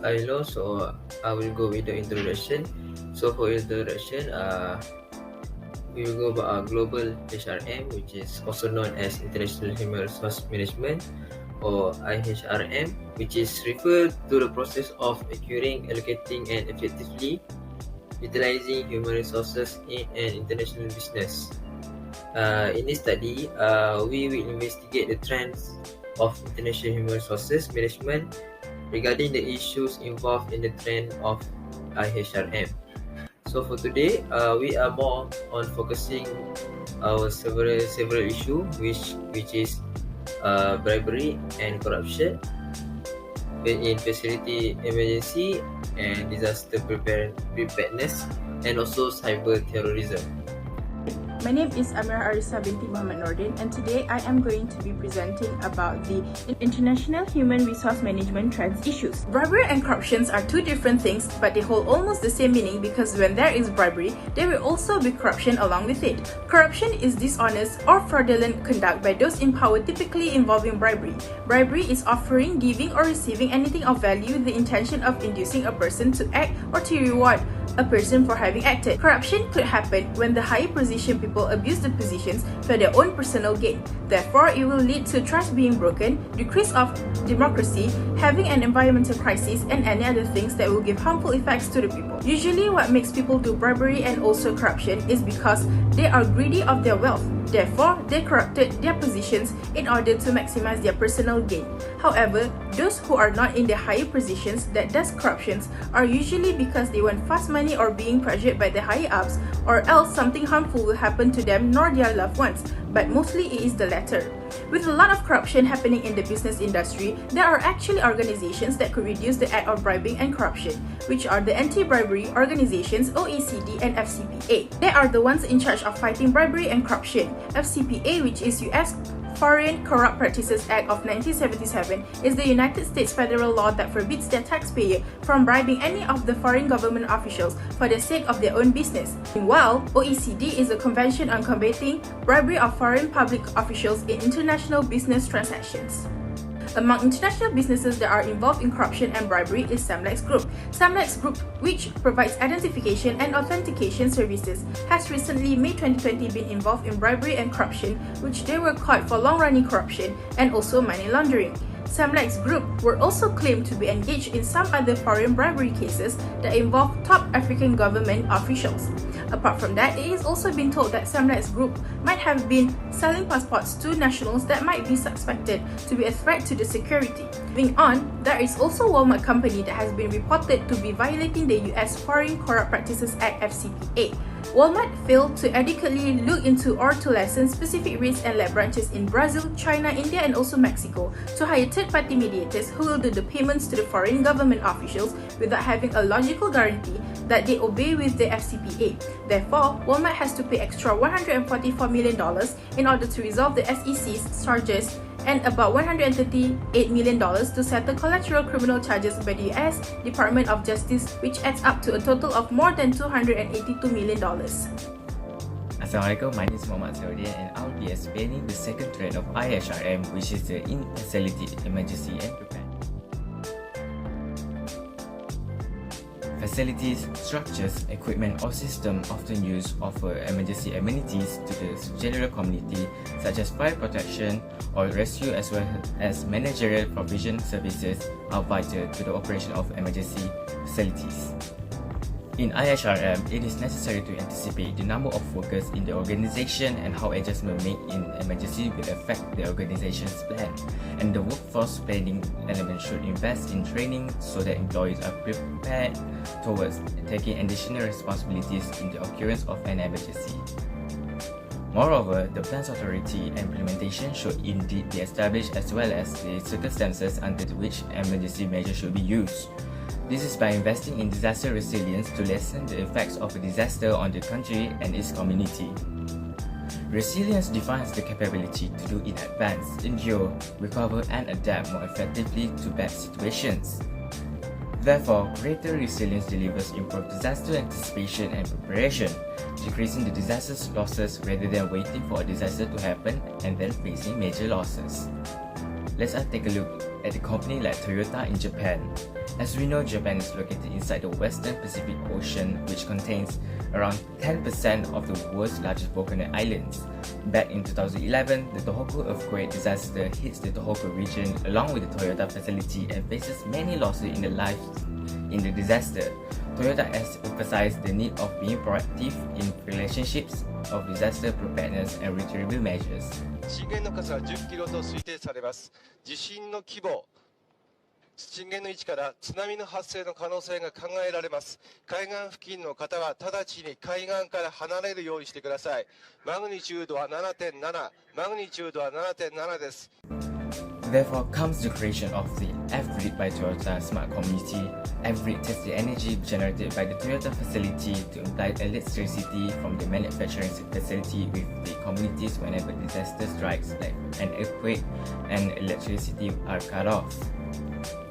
I know, so I will go with the introduction. So for introduction, we will go about global HRM, which is also known as International Human Resource Management, or IHRM, which is referred to the process of acquiring, allocating, and effectively utilizing human resources in an international business. In this study, we will investigate the trends of international human resources management regarding the issues involved in the trend of IHRM. So for today, we are more on focusing our several issue, which is bribery and corruption in facility emergency and disaster preparedness, and also cyber terrorism. My name is Amirah Aryssa Binti Nordin, and today I am going to be presenting about the international human resource management trends issues. Bribery and corruptions are two different things, but they hold almost the same meaning because when there is bribery, there will also be corruption along with it. Corruption is dishonest or fraudulent conduct by those in power, typically involving bribery. Bribery is offering, giving, or receiving anything of value with the intention of inducing a person to act or to reward a person for having acted. Corruption could happen when the higher position people abuse the positions for their own personal gain. Therefore, it will lead to trust being broken, decrease of democracy, having an environmental crisis, and any other things that will give harmful effects to the people. Usually, what makes people do bribery and also corruption is because they are greedy of their wealth. Therefore, they corrupted their positions in order to maximize their personal gain. However, those who are not in the higher positions that does corruptions are usually because they want fast money or being pressured by the higher ups, or else something harmful will happen to them nor their loved ones, but mostly it is the latter. With a lot of corruption happening in the business industry, there are actually organizations that could reduce the act of bribing and corruption, which are the anti-bribery organizations OECD and FCPA. They are the ones in charge of fighting bribery and corruption. FCPA, which is US Foreign Corrupt Practices Act of 1977, is the United States federal law that forbids the taxpayer from bribing any of the foreign government officials for the sake of their own business. Meanwhile, OECD is a convention on combating bribery of foreign public officials in international business transactions. Among international businesses that are involved in corruption and bribery is Semlex Group. Semlex Group, which provides identification and authentication services, has recently, May 2020, been involved in bribery and corruption, which they were caught for long-running corruption and also money laundering. Semlex Group were also claimed to be engaged in some other foreign bribery cases that involve top African government officials. Apart from that, it has also been told that Semlex Group might have been selling passports to nationals that might be suspected to be a threat to the security. Moving on, there is also Walmart company that has been reported to be violating the US Foreign Corrupt Practices Act FCPA. Walmart failed to adequately look into or to license specific rates and lab branches in Brazil, China, India, and also Mexico to hire third-party mediators who will do the payments to the foreign government officials without having a logical guarantee that they obey with the FCPA. Therefore, Walmart has to pay extra $144 million in order to resolve the SEC's charges and about $138 million to settle collateral criminal charges by the US Department of Justice, which adds up to a total of more than $282 million. Assalamualaikum, my name is Mohd and I'll be explaining the second trend of IHRM, which is the in-facility emergency and preparedness. Facilities, structures, equipment or system often used offer emergency amenities to the general community such as fire protection or rescue, as well as managerial provision services are vital to the operation of emergency facilities. In IHRM, it is necessary to anticipate the number of workers in the organization and how adjustment made in emergency will affect the organization's plan. And the workforce planning element should invest in training so that employees are prepared towards taking additional responsibilities in the occurrence of an emergency. Moreover, the plan's authority and implementation should indeed be established, as well as the circumstances under which emergency measures should be used. This is by investing in disaster resilience to lessen the effects of a disaster on the country and its community. Resilience defines the capability to do in advance, endure, recover and adapt more effectively to bad situations. Therefore, greater resilience delivers improved disaster anticipation and preparation, decreasing the disaster's losses rather than waiting for a disaster to happen and then facing major losses. let's take a look at a company like Toyota in Japan. As we know, Japan is located inside the Western Pacific Ocean, which contains around 10% of the world's largest volcanic islands. Back in 2011, the Tohoku earthquake disaster hits the Tohoku region along with the Toyota facility and faces many losses in the lives in the disaster. Toyota has emphasized the need of being proactive in relationships of disaster preparedness and retrieval measures. 震源の深さは10キロと推定されます。地震の規模、震源の位置から津波の発生の可能性が考えられます。海岸付近の方は直ちに海岸から離れるようにしてください。マグニチュードは 7.7、マグニチュードは 7.7 です。Therefore comes the creation of the F-Grid by Toyota Smart Community. F-Grid takes the energy generated by the Toyota facility to imply electricity from the manufacturing facility with the communities whenever disaster strikes like an earthquake and electricity are cut off.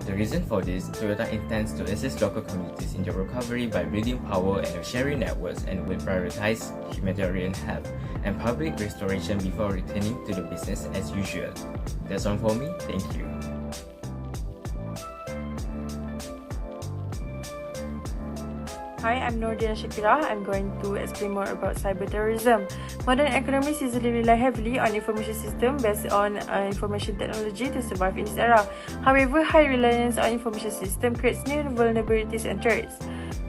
The reason for this, Toyota intends to assist local communities in their recovery by building power and sharing networks and will prioritize humanitarian help and public restoration before returning to the business as usual. That's all for me. Thank you. Hi, I'm Nordin and Syakirah. I'm going to explain more about cyber terrorism. Modern economies usually rely heavily on information systems based on information technology to survive in this era. However, high reliance on information system creates new vulnerabilities and threats.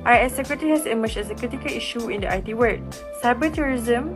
IS security has emerged as a critical issue in the IT world. Cyber terrorism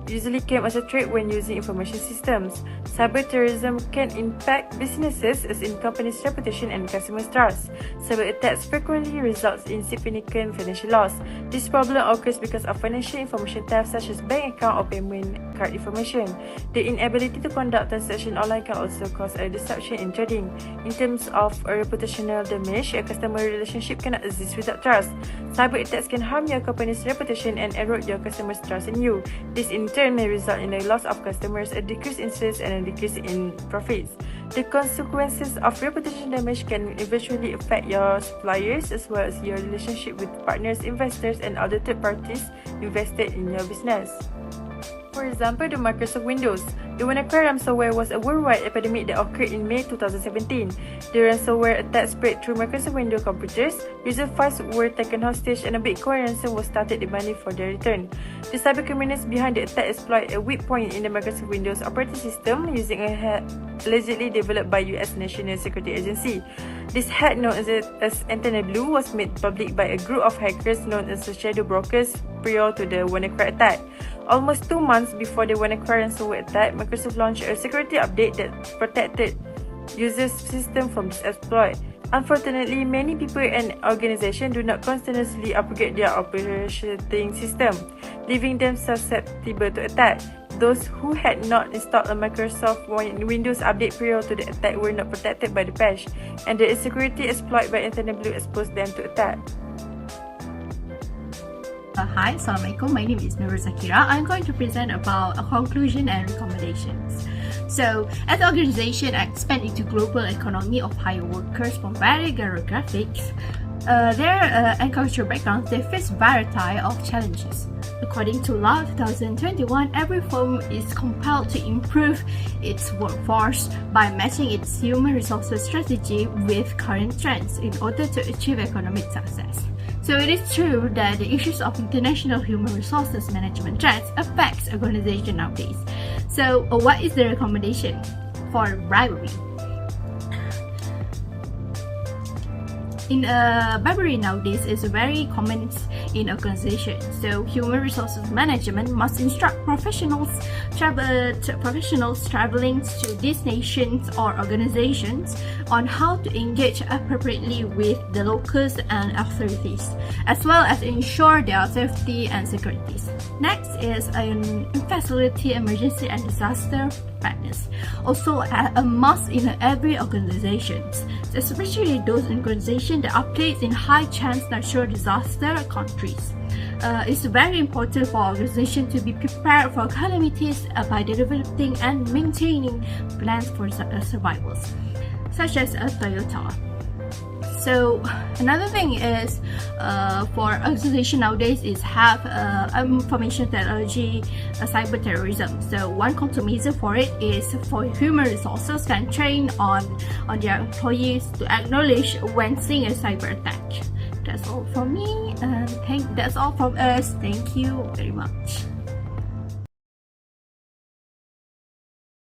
usually came as a threat when using information systems. Cyber terrorism can impact businesses as in companies' reputation and customers' trust. Cyber attacks frequently results in significant financial loss. This problem occurs because of financial information theft such as bank account or payment card information. The inability to conduct transactions online can also cause a disruption in trading. In terms of a reputational damage, a customer relationship cannot exist without trust. Cyber attacks can harm your company's reputation and erode your customers' trust in you. This in turn may result in a loss of customers, a decrease in sales, and a decrease in profits. The consequences of reputation damage can eventually affect your suppliers as well as your relationship with partners, investors, and other third parties invested in your business. For example, the Microsoft Windows. The WannaCry ransomware was a worldwide epidemic that occurred in May 2017. The ransomware attack spread through Microsoft Windows computers, user files were taken hostage, and a Bitcoin ransom was started demanding for their return. The cybercriminals behind the attack exploit a weak point in the Microsoft Windows operating system using a hack allegedly developed by US National Security Agency. This hack, known as Antenna Blue, was made public by a group of hackers known as the Shadow Brokers prior to the WannaCry attack. Almost 2 months before the WannaCry ransomware attack, Microsoft launched a security update that protected users' system from this exploit. Unfortunately, many people and organizations do not continuously upgrade their operating system, leaving them susceptible to attack. Those who had not installed a Microsoft Windows update prior to the attack were not protected by the patch, and the insecurity exploit by Antenna Blue exposed them to attack. Hi, Assalamualaikum. My name is Nurul Zakirah. I'm going to present about a conclusion and recommendations. So, as an organization expand into global economy of hire workers from varied demographics, their and cultural backgrounds, they face variety of challenges. According to Law 2021, every firm is compelled to improve its workforce by matching its human resources strategy with current trends in order to achieve economic success. So it is true that the issues of international human resources management trends affects organizations nowadays. So what is the recommendation for bribery? Bribery nowadays is very common in organizations. So human resources management must instruct professionals traveling to these nations or organizations on how to engage appropriately with the locals and authorities, as well as ensure their safety and security. Next is facility emergency and disaster preparedness, also a must in every organization, especially those organizations that are placed in high chance natural disaster countries. It's very important for organizations to be prepared for calamities by developing and maintaining plans for survivals, such as a Toyota. So another thing is for organization nowadays is have information technology cyber terrorism. So one countermeasure for it is for human resources can train on their employees to acknowledge when seeing a cyber attack. That's all from me, and that's all from us. Thank you very much.